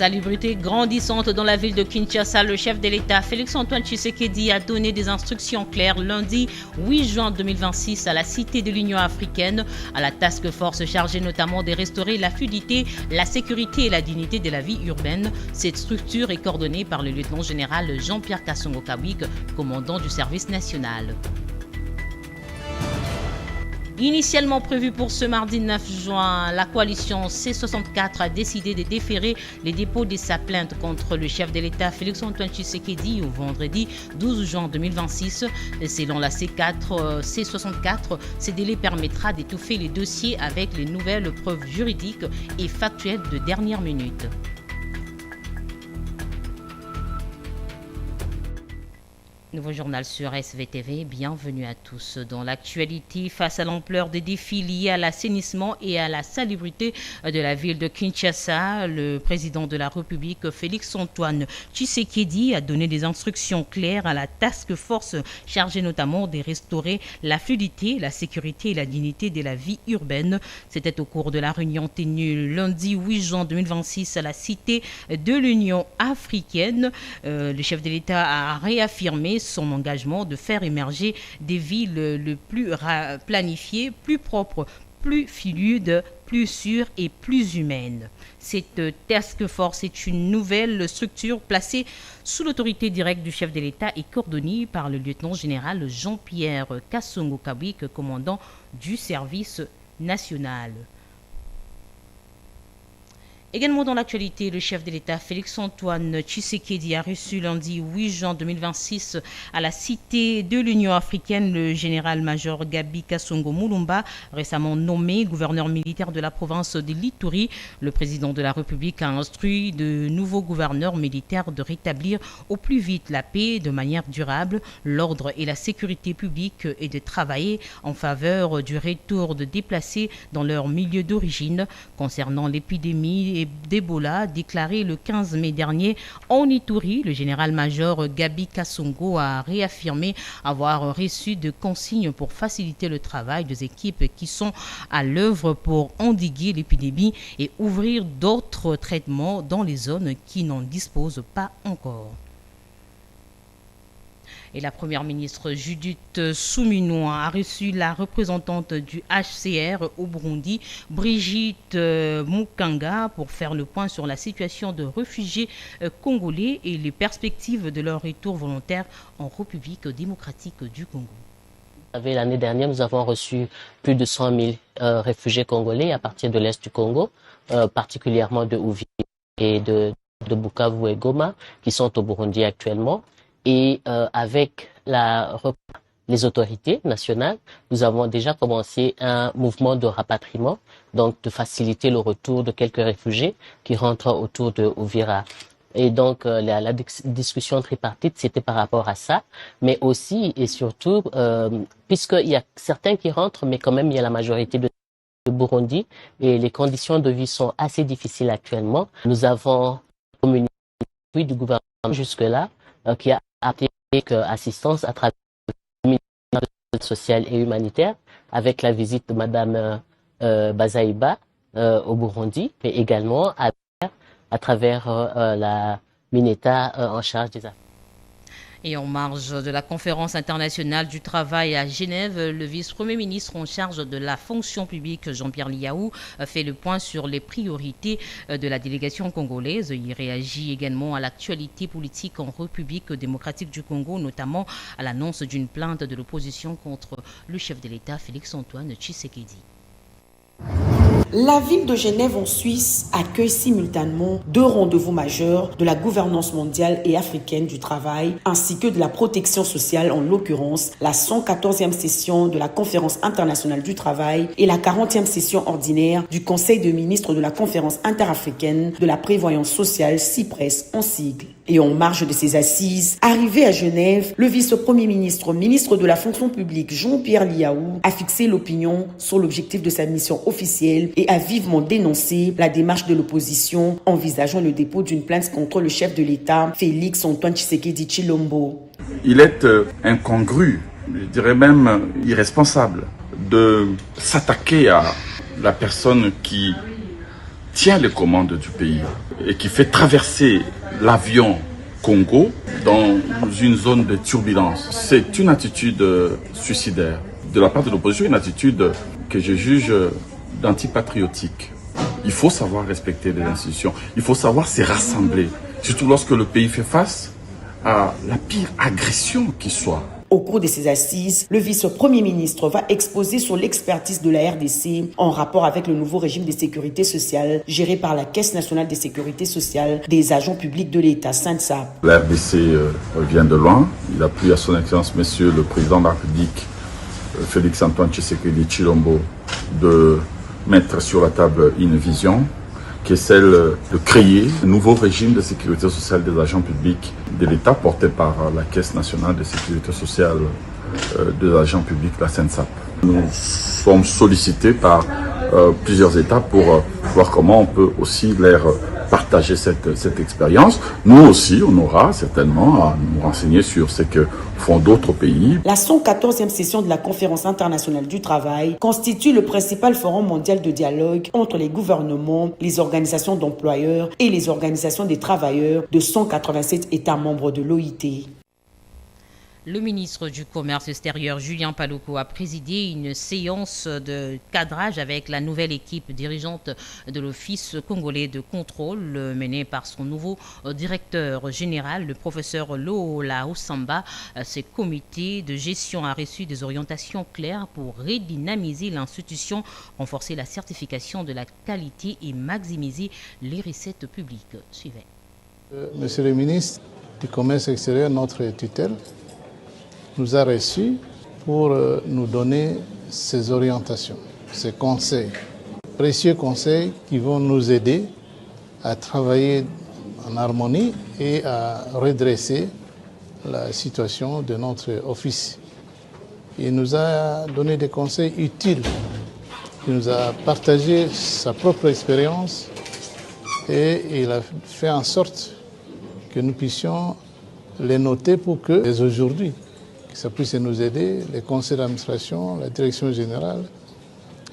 Salubrité grandissante dans la ville de Kinshasa, le chef de l'État Félix-Antoine Tshisekedi a donné des instructions claires lundi 8 juin 2026 à la Cité de l'Union africaine, à la task force chargée notamment de restaurer la fluidité, la sécurité et la dignité de la vie urbaine. Cette structure est coordonnée par le lieutenant-général Jean-Pierre Kasongo-Kawik, commandant du service national. Initialement prévu pour ce mardi 9 juin, la coalition C64 a décidé de déférer les dépôts de sa plainte contre le chef de l'État Félix-Antoine Tshisekedi au vendredi 12 juin 2026. Selon la C64, ce délai permettra d'étouffer les dossiers avec les nouvelles preuves juridiques et factuelles de dernière minute. Nouveau journal sur SVTV, bienvenue à tous. Dans l'actualité, face à l'ampleur des défis liés à l'assainissement et à la salubrité de la ville de Kinshasa, le président de la République, Félix-Antoine Tshisekedi, a donné des instructions claires à la task force chargée notamment de restaurer la fluidité, la sécurité et la dignité de la vie urbaine. C'était au cours de la réunion tenue lundi 8 juin 2026 à la Cité de l'Union africaine. Le chef de l'État a réaffirmé son engagement de faire émerger des villes le plus planifiées, plus propres, plus fluides, plus sûres et plus humaines. Cette task force est une nouvelle structure placée sous l'autorité directe du chef de l'État et coordonnée par le lieutenant-général Jean-Pierre Kasongo-Kawik, commandant du service national. Également dans l'actualité, le chef de l'État Félix-Antoine Tshisekedi a reçu lundi 8 juin 2026 à la Cité de l'Union africaine le général-major Gabi Kasongo Mulumba, récemment nommé gouverneur militaire de la province de l'Ituri. Le président de la République a instruit de nouveaux gouverneurs militaires de rétablir au plus vite la paix de manière durable, l'ordre et la sécurité publique et de travailler en faveur du retour de déplacés dans leur milieu d'origine. Concernant l'épidémie d'Ebola déclaré le 15 mai dernier en Ituri, le général-major Gabi Kasongo a réaffirmé avoir reçu de consignes pour faciliter le travail des équipes qui sont à l'œuvre pour endiguer l'épidémie et ouvrir d'autres traitements dans les zones qui n'en disposent pas encore. Et la première ministre Judith Suminwa a reçu la représentante du HCR au Burundi, Brigitte Mukanga, pour faire le point sur la situation de réfugiés congolais et les perspectives de leur retour volontaire en République démocratique du Congo. L'année dernière, nous avons reçu plus de 100 000 réfugiés congolais à partir de l'Est du Congo, particulièrement de Uvira et de Bukavu et Goma, qui sont au Burundi actuellement. Et avec les autorités nationales, nous avons déjà commencé un mouvement de rapatriement, donc de faciliter le retour de quelques réfugiés qui rentrent autour de Uvira. Et donc la discussion tripartite, c'était par rapport à ça, mais aussi et surtout, puisqu'il y a certains qui rentrent, mais quand même il y a la majorité de Burundi, et les conditions de vie sont assez difficiles actuellement. Nous avons communiqué du gouvernement jusque-là, qui a apporté assistance à travers le ministère social et humanitaire avec la visite de Madame Bazaïba au Burundi, mais également à travers la Mineta en charge des affaires. Et en marge de la conférence internationale du travail à Genève, le vice-premier ministre en charge de la fonction publique, Jean-Pierre Liaou, fait le point sur les priorités de la délégation congolaise. Il réagit également à l'actualité politique en République démocratique du Congo, notamment à l'annonce d'une plainte de l'opposition contre le chef de l'État, Félix-Antoine Tshisekedi. La ville de Genève en Suisse accueille simultanément 2 rendez-vous majeurs de la gouvernance mondiale et africaine du travail ainsi que de la protection sociale, en l'occurrence la 114e session de la conférence internationale du travail et la 40e session ordinaire du Conseil de ministres de la conférence interafricaine de la prévoyance sociale, CIPRES en sigle. Et en marge de ces assises, arrivé à Genève, le vice-premier ministre, ministre de la fonction publique Jean-Pierre Liaou a fixé l'opinion sur l'objectif de sa mission officielle et a vivement dénoncé la démarche de l'opposition envisageant le dépôt d'une plainte contre le chef de l'État, Félix-Antoine Tshisekedi Tshilombo. Il est incongru, je dirais même irresponsable, de s'attaquer à la personne qui tient les commandes du pays. et qui fait traverser l'avion Congo dans une zone de turbulence. C'est une attitude suicidaire de la part de l'opposition, une attitude que je juge d'antipatriotique. Il faut savoir respecter les institutions, il faut savoir se rassembler, surtout lorsque le pays fait face à la pire agression qui soit. Au cours de ces assises, le vice-premier ministre va exposer sur l'expertise de la RDC en rapport avec le nouveau régime de sécurité sociale géré par la Caisse nationale de sécurité sociale des agents publics de l'État, SANSA. La RDC vient de loin. Il a plu à son excellence, monsieur le président de la République, Félix-Antoine Tshisekedi Tshilombo, de mettre sur la table une vision qui est celle de créer un nouveau régime de sécurité sociale des agents publics de l'État porté par la Caisse nationale de sécurité sociale des agents publics, la SENSAP. Nous sommes sollicités par plusieurs États pour voir comment on peut aussi leur partager cette expérience. Nous aussi, on aura certainement à nous renseigner sur ce que font d'autres pays. La 114e session de la Conférence internationale du travail constitue le principal forum mondial de dialogue entre les gouvernements, les organisations d'employeurs et les organisations des travailleurs de 187 États membres de l'OIT. Le ministre du Commerce extérieur, Julien Paluku, a présidé une séance de cadrage avec la nouvelle équipe dirigeante de l'Office congolais de contrôle menée par son nouveau directeur général, le professeur Loola Oussamba. Ce comité de gestion a reçu des orientations claires pour redynamiser l'institution, renforcer la certification de la qualité et maximiser les recettes publiques. Suivez. Monsieur le ministre du Commerce extérieur, notre tutelle, nous a reçus pour nous donner ces orientations, ces conseils, précieux conseils qui vont nous aider à travailler en harmonie et à redresser la situation de notre office. Il nous a donné des conseils utiles, il nous a partagé sa propre expérience et il a fait en sorte que nous puissions les noter pour que, dès aujourd'hui, que ça puisse nous aider, les conseils d'administration, la direction générale,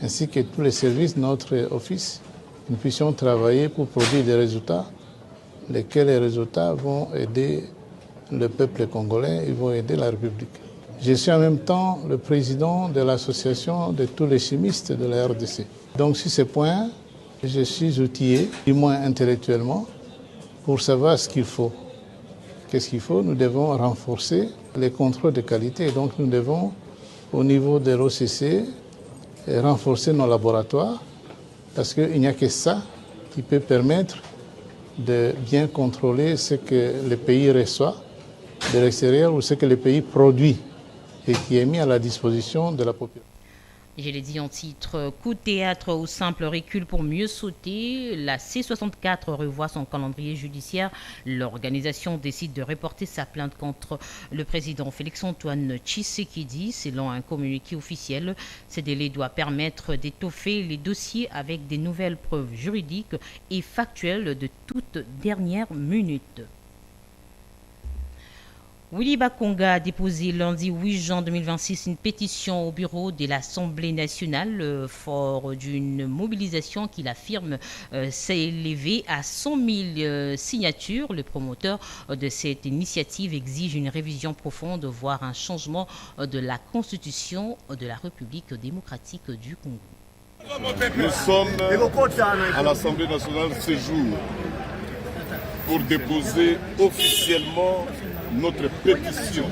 ainsi que tous les services de notre office, nous puissions travailler pour produire des résultats, lesquels les résultats vont aider le peuple congolais, ils vont aider la République. Je suis en même temps le président de l'association de tous les chimistes de la RDC. Donc sur ces points, je suis outillé, du moins intellectuellement, pour savoir ce qu'il faut. Qu'est-ce qu'il faut? Nous devons renforcer les contrôles de qualité. Et donc nous devons, au niveau de l'OCC, renforcer nos laboratoires parce qu'il n'y a que ça qui peut permettre de bien contrôler ce que le pays reçoit de l'extérieur ou ce que le pays produit et qui est mis à la disposition de la population. Je l'ai dit en titre, coup de théâtre ou simple recul pour mieux sauter. La C64 revoit son calendrier judiciaire. L'organisation décide de reporter sa plainte contre le président Félix-Antoine Tshisekedi. Selon un communiqué officiel, ce délai doit permettre d'étoffer les dossiers avec des nouvelles preuves juridiques et factuelles de toute dernière minute. Willy Bakonga a déposé lundi 8 juin 2026 une pétition au bureau de l'Assemblée nationale fort d'une mobilisation qu'il affirme s'élever à 100 000 signatures. Le promoteur de cette initiative exige une révision profonde, voire un changement de la constitution de la République démocratique du Congo. Nous sommes à l'Assemblée nationale ce jour pour déposer officiellement notre pétition.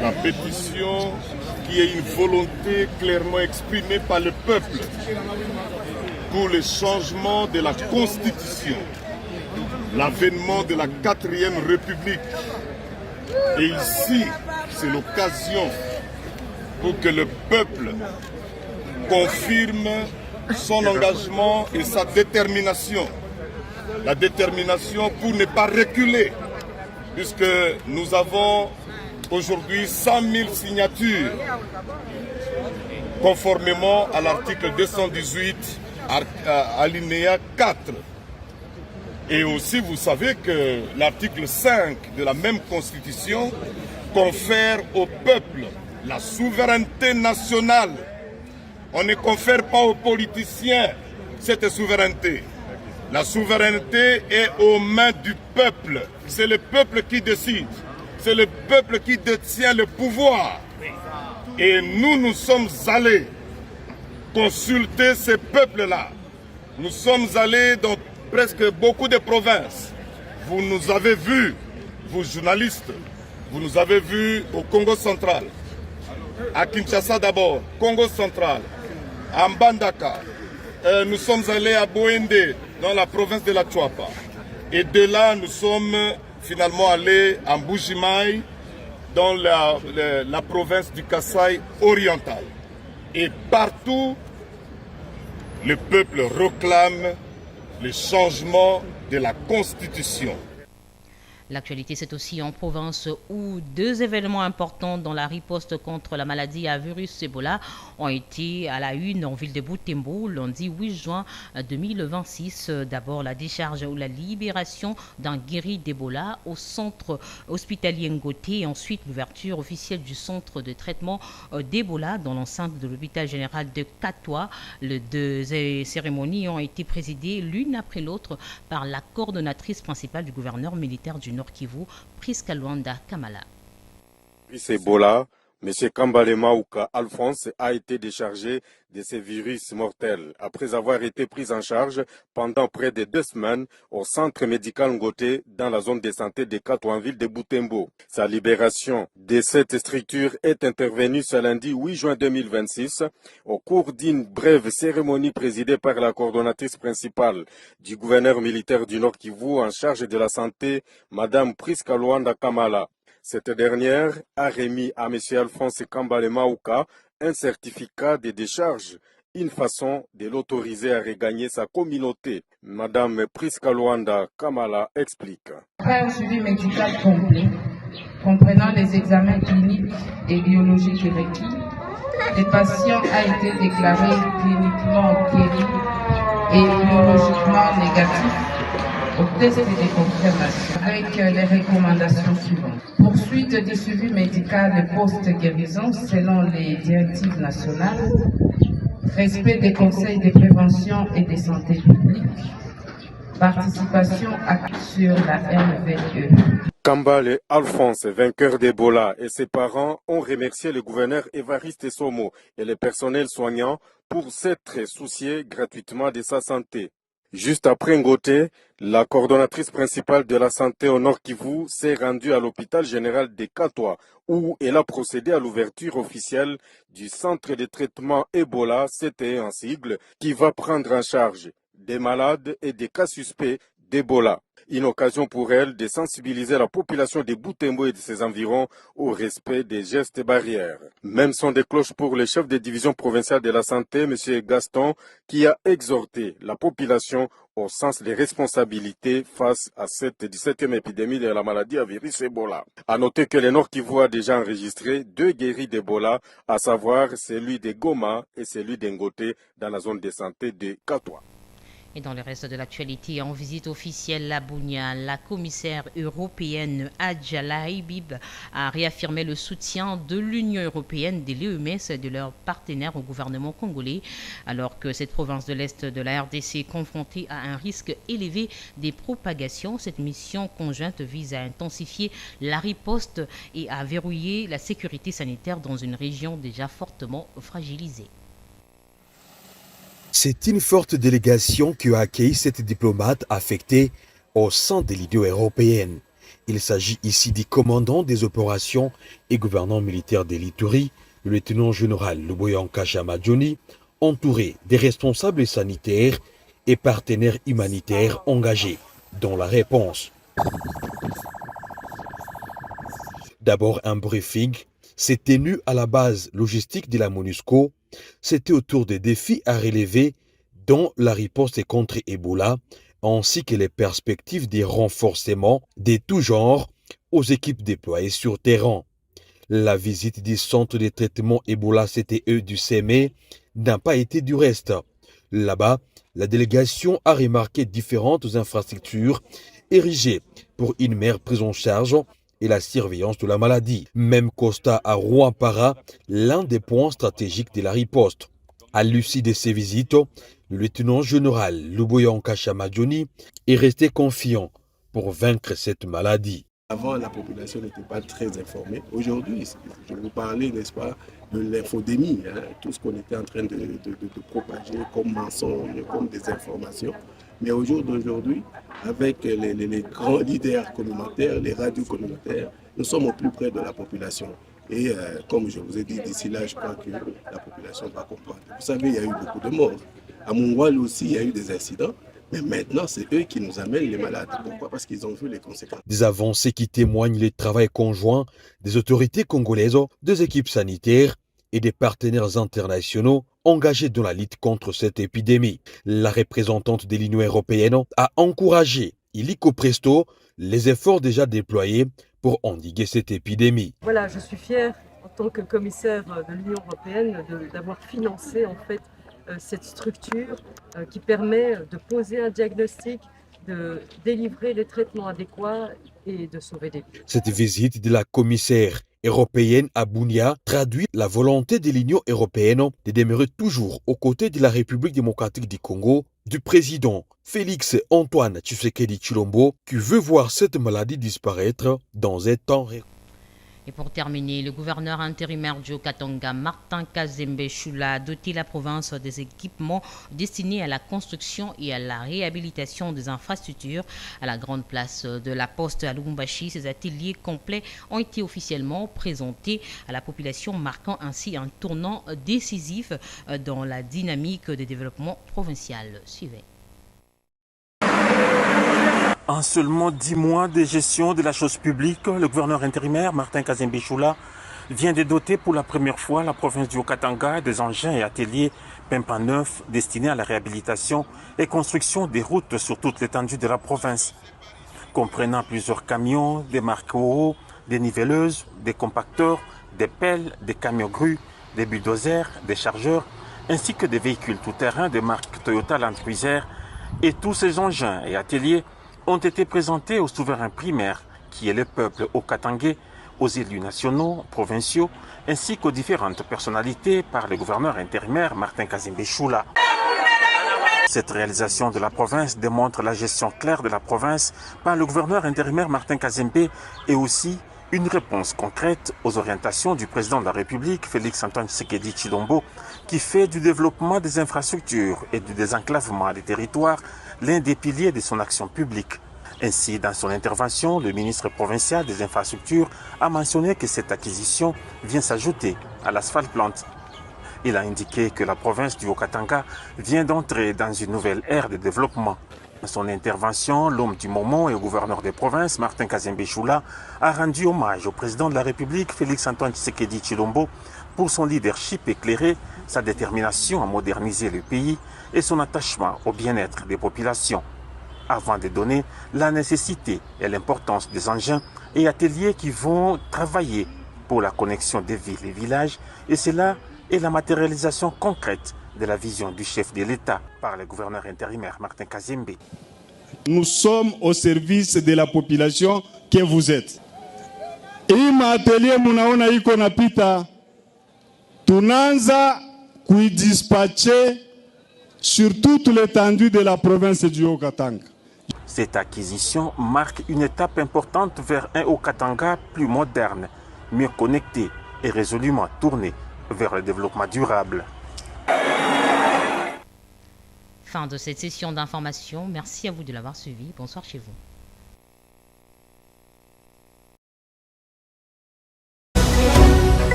La pétition qui est une volonté clairement exprimée par le peuple pour le changement de la Constitution, l'avènement de la 4e République. Et ici, c'est l'occasion pour que le peuple confirme son engagement et sa détermination. La détermination pour ne pas reculer, puisque nous avons aujourd'hui 100 000 signatures, conformément à l'article 218, alinéa 4. Et aussi, vous savez que l'article 5 de la même Constitution confère au peuple la souveraineté nationale. On ne confère pas aux politiciens cette souveraineté. La souveraineté est aux mains du peuple. C'est le peuple qui décide. C'est le peuple qui détient le pouvoir. Et nous sommes allés consulter ces peuples-là. Nous sommes allés dans presque beaucoup de provinces. Vous nous avez vus, vous journalistes, vous nous avez vus au Congo central, à Kinshasa d'abord, Congo central, à Mbandaka. Nous sommes allés à Boende, dans la province de la Chuapa. Et de là, nous sommes finalement allés à Mbujimaï, dans la province du Kasaï oriental. Et partout, le peuple réclame le changement de la Constitution. L'actualité, c'est aussi en province où 2 événements importants dans la riposte contre la maladie à virus Ebola ont été à la une en ville de Butembo, lundi 8 juin 2026. D'abord, la décharge ou la libération d'un guéri d'Ebola au centre hospitalier Ngoté et ensuite l'ouverture officielle du centre de traitement d'Ebola dans l'enceinte de l'hôpital général de Katwa. Les 2 cérémonies ont été présidées l'une après l'autre par la coordonnatrice principale du gouverneur militaire du Nord Kivu, Priska Luanda Kamala. Ebola, M. Kambale Mauka Alphonse a été déchargé de ces virus mortels après avoir été pris en charge pendant près de 2 semaines au centre médical Ngoté dans la zone de santé de Katouanville de Butembo. Sa libération de cette structure est intervenue ce lundi 8 juin 2026 au cours d'une brève cérémonie présidée par la coordonnatrice principale du gouverneur militaire du Nord Kivu en charge de la santé, Madame Priska Luanda Kamala. Cette dernière a remis à M. Alphonse Kambale Mauka un certificat de décharge, une façon de l'autoriser à regagner sa communauté. Madame Priska Luanda Kamala explique. Après un suivi médical complet, comprenant les examens cliniques et biologiques requis, le patient a été déclaré cliniquement guéri et biologiquement négatif au test de confirmation avec les recommandations suivantes. Poursuite du suivi médical post-guérison selon les directives nationales, respect des conseils de prévention et de santé publique, participation active sur la RVE. Kambale Alphonse, vainqueur d'Ebola, et ses parents ont remercié le gouverneur Évariste Somo et le personnel soignant pour s'être souciés gratuitement de sa santé. Juste après Ngoté, la coordonnatrice principale de la santé au Nord Kivu s'est rendue à l'hôpital général de Katwa où elle a procédé à l'ouverture officielle du centre de traitement Ebola, CTE en sigle, qui va prendre en charge des malades et des cas suspects d'Ebola. Une occasion pour elle de sensibiliser la population de Butembo et de ses environs au respect des gestes barrières. Même son des cloches pour le chef de division provinciale de la santé, M. Gaston, qui a exhorté la population au sens des responsabilités face à cette 17e épidémie de la maladie à virus Ebola. À noter que le Nord Kivu a déjà enregistré 2 guéris d'Ebola, à savoir celui de Goma et celui d'Ngoté dans la zone de santé de Katwa. Et dans le reste de l'actualité, en visite officielle à Bunia, la commissaire européenne Adjala Ibib a réaffirmé le soutien de l'Union européenne, des l'EMS et de leurs partenaires au gouvernement congolais, alors que cette province de l'Est de la RDC est confrontée à un risque élevé des propagations. Cette mission conjointe vise à intensifier la riposte et à verrouiller la sécurité sanitaire dans une région déjà fortement fragilisée. C'est une forte délégation qui a accueilli cette diplomate affectée au sein de l'Union européenne. Il s'agit ici du commandant des opérations et gouvernant militaire de l'Ituri, le lieutenant-général Luboyanka Chamadjoni, entouré des responsables sanitaires et partenaires humanitaires engagés dans la réponse. D'abord, un briefing s'est tenu à la base logistique de la MONUSCO. C'était autour des défis à relever dans la riposte contre Ebola, ainsi que les perspectives des renforcements de tout genre aux équipes déployées sur terrain. La visite du centre de traitement Ebola CTE du CME n'a pas été du reste. Là-bas, la délégation a remarqué différentes infrastructures érigées pour une meilleure prise en charge et la surveillance de la maladie. Même constat à Rwampara, l'un des points stratégiques de la riposte. À l'issue de ces visites, le lieutenant-général Luboya Kashamadjoni est resté confiant pour vaincre cette maladie. Avant, la population n'était pas très informée. Aujourd'hui, je vous parlais, n'est-ce pas, de l'infodémie, tout ce qu'on était en train de propager comme mensonges, comme des informations. Mais au jour d'aujourd'hui, avec les grands leaders communautaires, les radios communautaires, nous sommes au plus près de la population. Et comme je vous ai dit, d'ici là, je crois que la population va comprendre. Vous savez, il y a eu beaucoup de morts. À Mongoual aussi, il y a eu des incidents. Mais maintenant, c'est eux qui nous amènent les malades. Pourquoi? Parce qu'ils ont vu les conséquences. Des avancées qui témoignent le travail conjoint des autorités congolaises, des équipes sanitaires et des partenaires internationaux engagés dans la lutte contre cette épidémie. La représentante de l'Union européenne a encouragé illico presto les efforts déjà déployés pour endiguer cette épidémie. Voilà, je suis fière en tant que commissaire de l'Union européenne d'avoir financé en fait cette structure qui permet de poser un diagnostic, de délivrer les traitements adéquats et de sauver des vies. Cette visite de la commissaire européenne à Bunia traduit la volonté de l'Union européenne de demeurer toujours aux côtés de la République démocratique du Congo, du président Félix Antoine Tshisekedi Tshilombo, qui veut voir cette maladie disparaître dans un temps réel. Et pour terminer, le gouverneur intérimaire du Haut-Katanga, Martin Kazembe Choula, a doté la province des équipements destinés à la construction et à la réhabilitation des infrastructures. À la grande place de la Poste à Lubumbashi, ces ateliers complets ont été officiellement présentés à la population, marquant ainsi un tournant décisif dans la dynamique de développement provincial. Suivez. En seulement 10 mois de gestion de la chose publique, le gouverneur intérimaire Martin Kazembe Choula vient de doter pour la première fois la province du Haut-Katanga des engins et ateliers pimpant neufs destinés à la réhabilitation et construction des routes sur toute l'étendue de la province, comprenant plusieurs camions, des marques OO, des nivelleuses, des compacteurs, des pelles, des camions grues, des bulldozers, des chargeurs, ainsi que des véhicules tout-terrain de marque Toyota Land Cruiser. Et tous ces engins et ateliers ont été présentés aux souverains primaires, qui est le peuple haut-katangais, aux élus nationaux, provinciaux, ainsi qu'aux différentes personnalités par le gouverneur intérimaire Martin Kazembe Choula. Cette réalisation de la province démontre la gestion claire de la province par le gouverneur intérimaire Martin Kazembe et aussi une réponse concrète aux orientations du président de la République, Félix Antoine Tshisekedi Tshilombo, qui fait du développement des infrastructures et du désenclavement des territoires l'un des piliers de son action publique. Ainsi, dans son intervention, le ministre provincial des infrastructures a mentionné que cette acquisition vient s'ajouter à l'asphalte plante. Il a indiqué que la province du Haut-Katanga vient d'entrer dans une nouvelle ère de développement. Dans son intervention, l'homme du moment et au gouverneur des provinces, Martin Kazembe Choula, a rendu hommage au président de la République, Félix Antoine Tshisekedi Tshilombo, pour son leadership éclairé, sa détermination à moderniser le pays et son attachement au bien-être des populations, avant de donner la nécessité et l'importance des engins et ateliers qui vont travailler pour la connexion des villes et villages, et cela est la matérialisation concrète de la vision du chef de l'État par le gouverneur intérimaire Martin Kazembe. Nous sommes au service de la population que vous êtes. Ima atelier munaona iko napita, tunaanza kuidispatcher sur toute l'étendue de la province du Haut-Katanga. Cette acquisition marque une étape importante vers un Haut-Katanga plus moderne, mieux connecté et résolument tourné vers le développement durable. Fin de cette session d'information. Merci à vous de l'avoir suivi. Bonsoir chez vous.